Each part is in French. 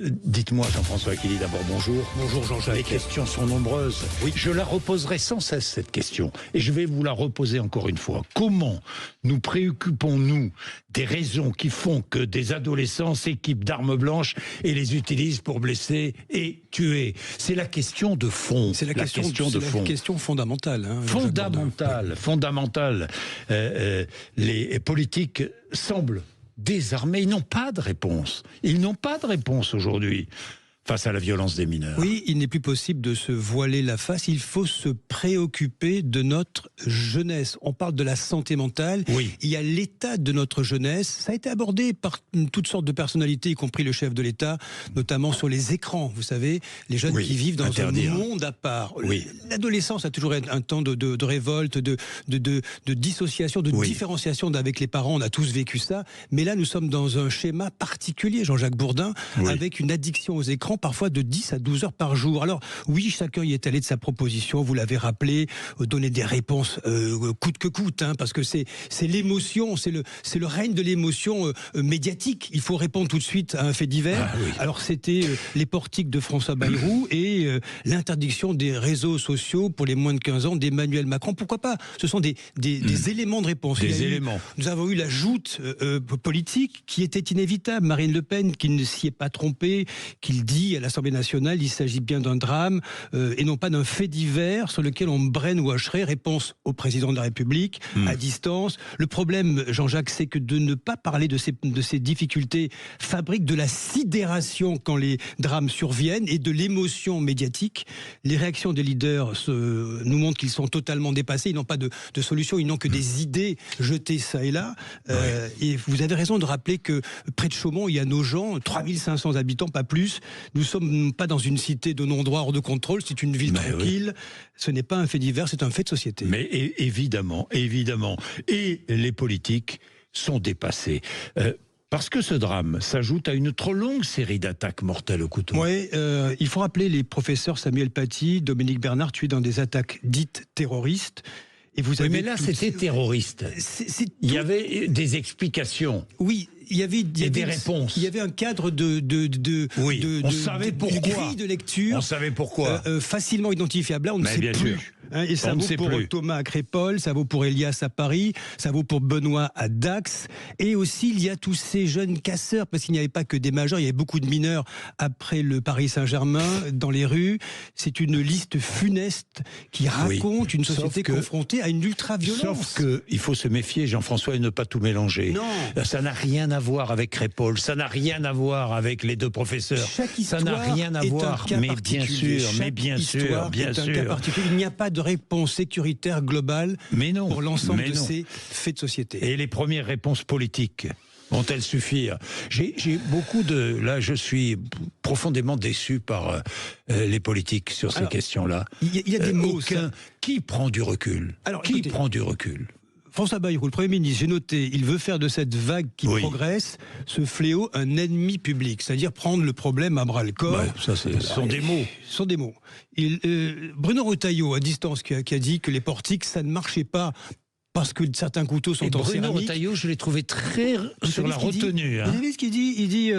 Dites-moi, Jean-François Killy, d'abord bonjour. Bonjour Jean-Jacques. Les questions sont nombreuses. Oui. Je la reposerai sans cesse, cette question. Et je vais vous la reposer encore une fois. Comment nous préoccupons-nous des raisons qui font que des adolescents s'équipent d'armes blanches et les utilisent pour blesser et tuer? C'est la question de fond. C'est la question fondamentale. Hein, fondamentale. Les politiques semblent désarmés, ils n'ont pas de réponse. Ils n'ont pas de réponse aujourd'hui face à la violence des mineurs. Oui, il n'est plus possible de se voiler la face. Il faut se préoccuper de notre jeunesse. On parle de la santé mentale. Oui. Il y a l'état de notre jeunesse. Ça a été abordé par toutes sortes de personnalités, y compris le chef de l'État, notamment sur les écrans. Vous savez, les jeunes qui vivent dans un monde à part. Oui. L'adolescence a toujours été un temps de révolte, de dissociation, de différenciation avec les parents. On a tous vécu ça. Mais là, nous sommes dans un schéma particulier, Jean-Jacques Bourdin, avec une addiction aux écrans, parfois de 10 à 12 heures par jour. Alors oui, chacun y est allé de sa proposition, vous l'avez rappelé, donner des réponses coûte que coûte, hein, parce que c'est l'émotion, c'est le règne de l'émotion médiatique. Il faut répondre tout de suite à un fait divers. Alors c'était les portiques de François Bayrou et l'interdiction des réseaux sociaux pour les moins de 15 ans d'Emmanuel Macron. Pourquoi pas? Ce sont des éléments de réponse. Nous avons eu la joute politique qui était inévitable. Marine Le Pen qui ne s'y est pas trompée, qui dit à l'Assemblée nationale, il s'agit bien d'un drame et non pas d'un fait divers sur lequel on brainwasherait. Réponse au président de la République à distance. Le problème, Jean-Jacques, c'est que de ne pas parler de ces difficultés fabrique de la sidération quand les drames surviennent et de l'émotion médiatique. Les réactions des leaders nous montrent qu'ils sont totalement dépassés. Ils n'ont pas de solution, ils n'ont que des idées jetées ça et là. Et vous avez raison de rappeler que près de Chaumont, il y a nos gens, 3500 habitants, pas plus. Nous ne sommes pas dans une cité de non-droit hors de contrôle, c'est une ville tranquille. Ce n'est pas un fait divers, c'est un fait de société. Mais évidemment. Et les politiques sont dépassés. Parce que ce drame s'ajoute à une trop longue série d'attaques mortelles au couteau. Oui, il faut rappeler les professeurs Samuel Paty, Dominique Bernard, tués dans des attaques dites terroristes. Et vous avez mais là, c'était terroriste. Il y avait des explications. Oui. Il y avait des réponses. Il y avait un cadre on savait pourquoi. Une grille de lecture. On savait pourquoi. Facilement identifiable. Là, on ne sait plus. Hein, et ça vaut pour Thomas à Crépol, ça vaut pour Elias à Paris, ça vaut pour Benoît à Dax. Et aussi, il y a tous ces jeunes casseurs, parce qu'il n'y avait pas que des majeurs, il y avait beaucoup de mineurs après le Paris Saint-Germain, dans les rues. C'est une liste funeste qui raconte une société confrontée à une ultra-violence. Sauf qu'il faut se méfier, Jean-François, et ne pas tout mélanger. Non. Ça n'a rien à voir avec Crépol, ça n'a rien à voir avec les deux professeurs. Ça n'a rien à voir, mais bien sûr. Il n'y a pas de réponse sécuritaire globale pour l'ensemble de ces faits de société. Et les premières réponses politiques vont-elles suffire? J'ai beaucoup Là, je suis profondément déçu par les politiques sur ces questions-là. Il y a des mots. Qui prend du recul? Prend du recul? François Bayrou, le Premier ministre, j'ai noté, il veut faire de cette vague qui progresse, ce fléau, un ennemi public. C'est-à-dire prendre le problème à bras-le-corps. Ce sont des mots. Ce sont des mots. Bruno Retailleau, à distance, qui a dit que les portiques, ça ne marchait pas parce que certains couteaux sont en céramique. Bruno Retailleau, je l'ai trouvé très sur la retenue. Vous savez ce qu'il dit? Il dit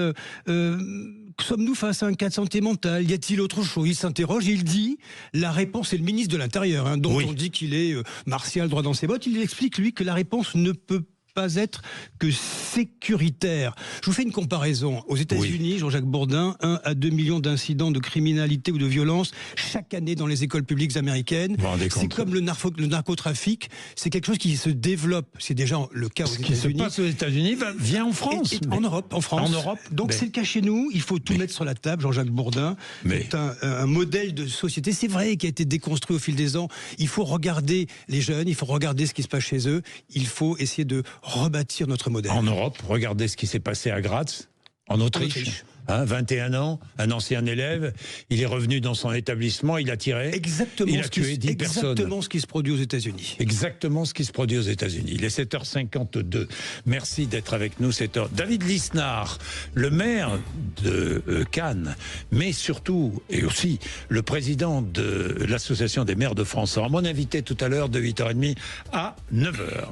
sommes-nous face à un cas de santé mentale? Y a-t-il autre chose? Il s'interroge, il dit, la réponse est le ministre de l'Intérieur, dont on dit qu'il est martial, droit dans ses bottes. Il explique, lui, que la réponse ne peut pas être que sécuritaire. Je vous fais une comparaison. Aux États-Unis, Jean-Jacques Bourdin, 1 à 2 millions d'incidents de criminalité ou de violence chaque année dans les écoles publiques américaines. C'est comme le narcotrafic. C'est quelque chose qui se développe. C'est déjà le cas aux États-Unis. Ce qui se passe aux États-Unis vient en France. En Europe, en France. Donc c'est le cas chez nous. Il faut tout mettre sur la table. Jean-Jacques Bourdin est un modèle de société. C'est vrai qui a été déconstruit au fil des ans. Il faut regarder les jeunes. Il faut regarder ce qui se passe chez eux. Il faut essayer de rebâtir notre modèle. En Europe, regardez ce qui s'est passé à Graz, en Autriche. 21 ans, un ancien élève, il est revenu dans son établissement, il a tiré, il a tué 10 personnes. Exactement ce qui se produit aux États-Unis. Exactement ce qui se produit aux États-Unis. Il est 7h52. Merci d'être avec nous. David Lisnard, le maire de Cannes, mais surtout et aussi le président de l'Association des maires de France, sera mon invité tout à l'heure de 8h30 à 9h.